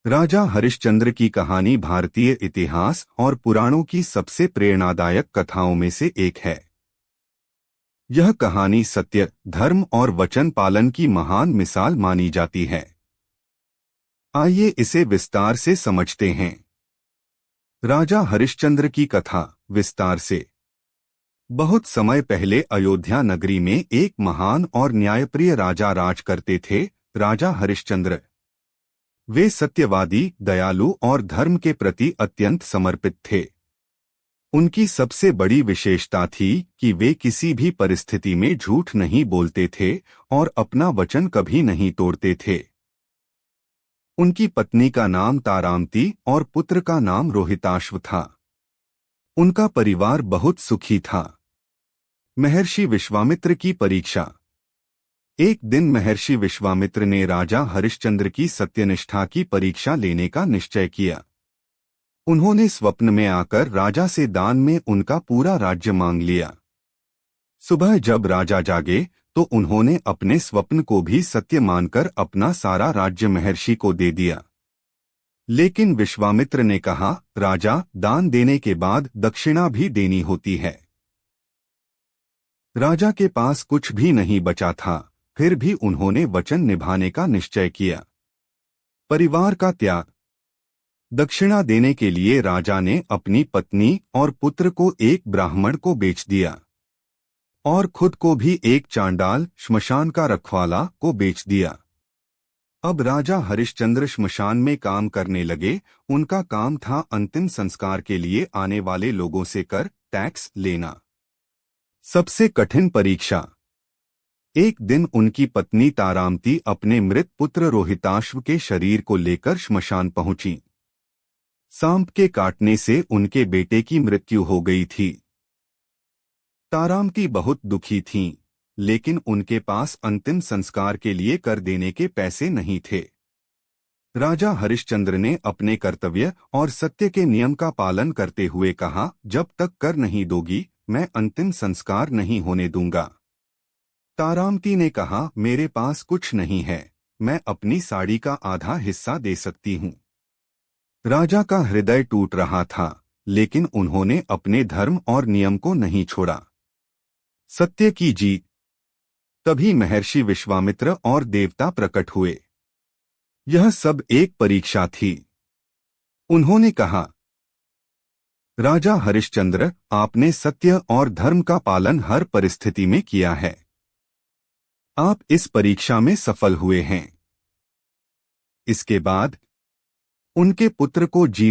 राजा हरिश्चंद्र की कहानी भारतीय इतिहास और पुराणों की सबसे प्रेरणादायक कथाओं में से एक है। यह कहानी सत्य, धर्म और वचन पालन की महान मिसाल मानी जाती है। आइए इसे विस्तार से समझते हैं। राजा हरिश्चंद्र की कथा विस्तार से। बहुत समय पहले अयोध्या नगरी में एक महान और न्यायप्रिय राजा राज करते थे, राजा हरिश्चंद्र। वे सत्यवादी, दयालु और धर्म के प्रति अत्यंत समर्पित थे। उनकी सबसे बड़ी विशेषता थी कि वे किसी भी परिस्थिति में झूठ नहीं बोलते थे और अपना वचन कभी नहीं तोड़ते थे। उनकी पत्नी का नाम तारामती और पुत्र का नाम रोहिताश्व था। उनका परिवार बहुत सुखी था। महर्षि विश्वामित्र की परीक्षा। एक दिन महर्षि विश्वामित्र ने राजा हरिश्चंद्र की सत्यनिष्ठा की परीक्षा लेने का निश्चय किया। उन्होंने स्वप्न में आकर राजा से दान में उनका पूरा राज्य मांग लिया। सुबह जब राजा जागे तो उन्होंने अपने स्वप्न को भी सत्य मानकर अपना सारा राज्य महर्षि को दे दिया। लेकिन विश्वामित्र ने कहा, राजा, दान देने के बाद दक्षिणा भी देनी होती है। राजा के पास कुछ भी नहीं बचा था, फिर भी उन्होंने वचन निभाने का निश्चय किया। परिवार का त्याग। दक्षिणा देने के लिए राजा ने अपनी पत्नी और पुत्र को एक ब्राह्मण को बेच दिया और खुद को भी एक चांडाल, श्मशान का रखवाला, को बेच दिया। अब राजा हरिश्चंद्र श्मशान में काम करने लगे। उनका काम था अंतिम संस्कार के लिए आने वाले लोगों से कर, टैक्स लेना। सबसे कठिन परीक्षा। एक दिन उनकी पत्नी तारामती अपने मृत पुत्र रोहिताश्व के शरीर को लेकर श्मशान पहुंची। सांप के काटने से उनके बेटे की मृत्यु हो गई थी। तारामती बहुत दुखी थीं, लेकिन उनके पास अंतिम संस्कार के लिए कर देने के पैसे नहीं थे। राजा हरिश्चंद्र ने अपने कर्तव्य और सत्य के नियम का पालन करते हुए कहा, जब तक कर नहीं दोगी, मैं अंतिम संस्कार नहीं होने दूंगा। तारामती ने कहा, मेरे पास कुछ नहीं है, मैं अपनी साड़ी का आधा हिस्सा दे सकती हूँ। राजा का हृदय टूट रहा था, लेकिन उन्होंने अपने धर्म और नियम को नहीं छोड़ा। सत्य की जीत। तभी महर्षि विश्वामित्र और देवता प्रकट हुए। यह सब एक परीक्षा थी। उन्होंने कहा, राजा हरिश्चंद्र, आपने सत्य और धर्म का पालन हर परिस्थिति में किया है। आप इस परीक्षा में सफल हुए हैं। इसके बाद उनके पुत्र को जीवन